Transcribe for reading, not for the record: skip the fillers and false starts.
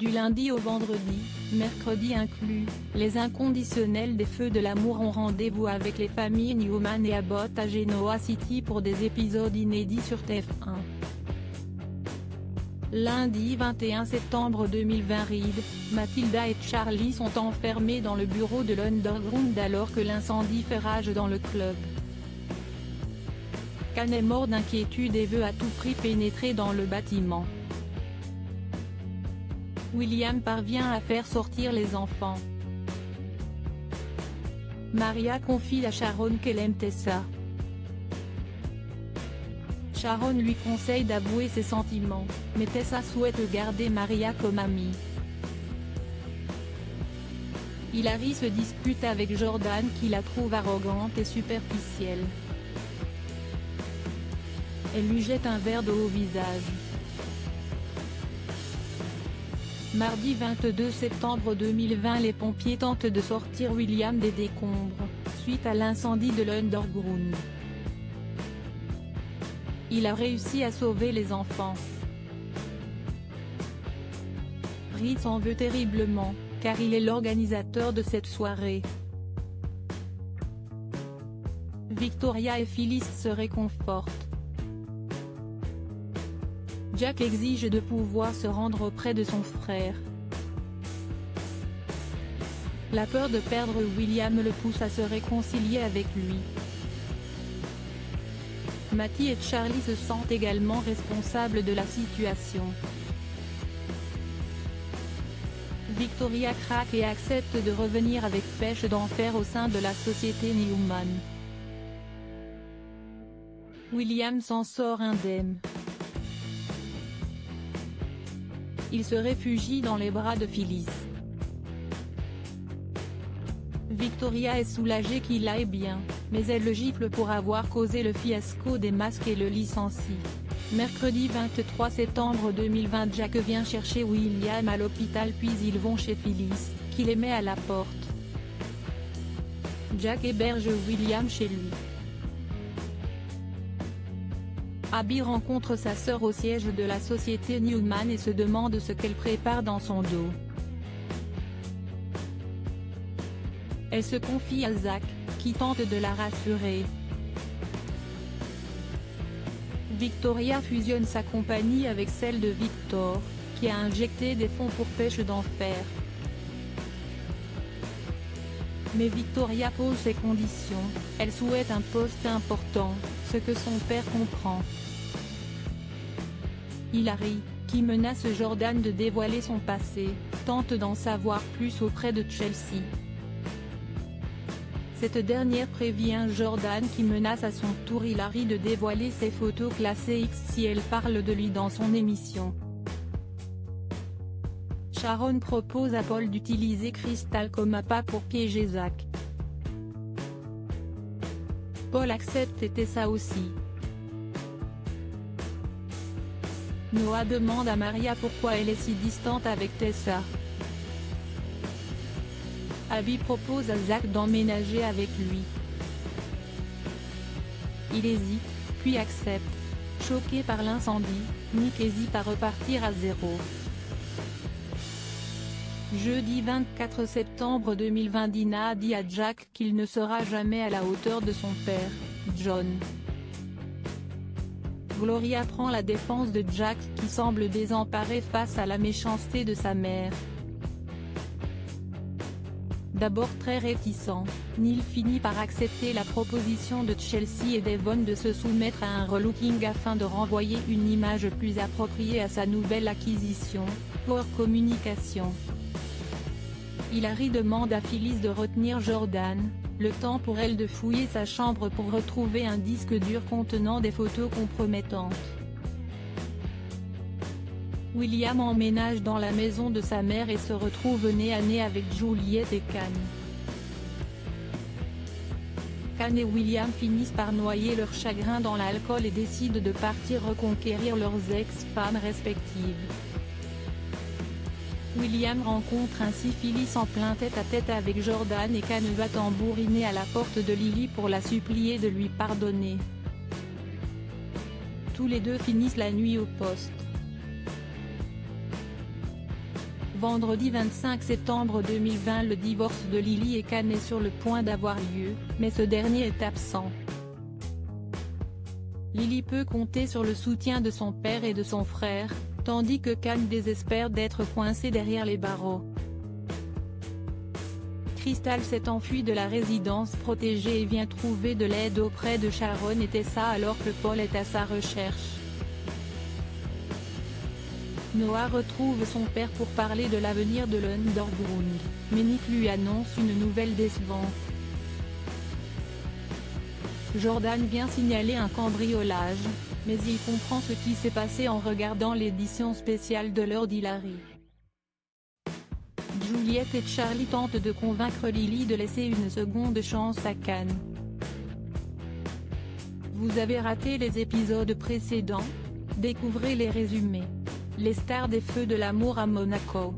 Du lundi au vendredi, mercredi inclus, les inconditionnels des Feux de l'amour ont rendez-vous avec les familles Newman et Abbott à Genoa City pour des épisodes inédits sur TF1. Lundi 21 septembre 2020, Reed, Matilda et Charlie sont enfermés dans le bureau de l'Underground alors que l'incendie fait rage dans le club. Can est mort d'inquiétude et veut à tout prix pénétrer dans le bâtiment. William parvient à faire sortir les enfants. Maria confie à Sharon qu'elle aime Tessa. Sharon lui conseille d'avouer ses sentiments, mais Tessa souhaite garder Maria comme amie. Hilary se dispute avec Jordan qui la trouve arrogante et superficielle. Elle lui jette un verre d'eau au visage. Mardi 22 septembre 2020, les pompiers tentent de sortir William des décombres, suite à l'incendie de l'Underground. Il a réussi à sauver les enfants. Reed s'en veut terriblement, car il est l'organisateur de cette soirée. Victoria et Phyllis se réconfortent. Jack exige de pouvoir se rendre auprès de son frère. La peur de perdre William le pousse à se réconcilier avec lui. Matty et Charlie se sentent également responsables de la situation. Victoria craque et accepte de revenir avec Pêche d'enfer au sein de la société Newman. William s'en sort indemne. Il se réfugie dans les bras de Phyllis. Victoria est soulagée qu'il aille bien, mais elle le gifle pour avoir causé le fiasco des masques et le licencie. Mercredi 23 septembre 2020, Jack vient chercher William à l'hôpital puis ils vont chez Phyllis, qui les met à la porte. Jack héberge William chez lui. Abby rencontre sa sœur au siège de la société Newman et se demande ce qu'elle prépare dans son dos. Elle se confie à Zach, qui tente de la rassurer. Victoria fusionne sa compagnie avec celle de Victor, qui a injecté des fonds pour Pêche d'enfer. Mais Victoria pose ses conditions, elle souhaite un poste important, ce que son père comprend. Hilary, qui menace Jordan de dévoiler son passé, tente d'en savoir plus auprès de Chelsea. Cette dernière prévient Jordan qui menace à son tour Hilary de dévoiler ses photos classées X si elle parle de lui dans son émission. Sharon propose à Paul d'utiliser Crystal comme appât pour piéger Zach. Paul accepte et Tessa aussi. Noah demande à Maria pourquoi elle est si distante avec Tessa. Abby propose à Zach d'emménager avec lui. Il hésite, puis accepte. Choqué par l'incendie, Nick hésite à repartir à zéro. Jeudi 24 septembre 2020, Dina dit à Jack qu'il ne sera jamais à la hauteur de son père, John. Gloria prend la défense de Jack qui semble désemparé face à la méchanceté de sa mère. D'abord très réticent, Neil finit par accepter la proposition de Chelsea et Devon de se soumettre à un relooking afin de renvoyer une image plus appropriée à sa nouvelle acquisition, Power Communication. Hilary demande à Phyllis de retenir Jordan, le temps pour elle de fouiller sa chambre pour retrouver un disque dur contenant des photos compromettantes. William emménage dans la maison de sa mère et se retrouve nez à nez avec Juliette et Can. Can et William finissent par noyer leur chagrin dans l'alcool et décident de partir reconquérir leurs ex-femmes respectives. William rencontre ainsi Phyllis en plein tête-à-tête avec Jordan et Can va tambouriner à la porte de Lily pour la supplier de lui pardonner. Tous les deux finissent la nuit au poste. Vendredi 25 septembre 2020, le divorce de Lily et Khan est sur le point d'avoir lieu, mais ce dernier est absent. Lily peut compter sur le soutien de son père et de son frère, tandis que Khan désespère d'être coincé derrière les barreaux. Crystal s'est enfuie de la résidence protégée et vient trouver de l'aide auprès de Sharon et Tessa alors que Paul est à sa recherche. Noah retrouve son père pour parler de l'avenir de l'Underground, mais Nick lui annonce une nouvelle décevante. Jordan vient signaler un cambriolage, mais il comprend ce qui s'est passé en regardant l'édition spéciale de Lord Hillary. Juliette et Charlie tentent de convaincre Lily de laisser une seconde chance à Khan. Vous avez raté les épisodes précédents? Découvrez les résumés. Les stars des Feux de l'amour à Monaco.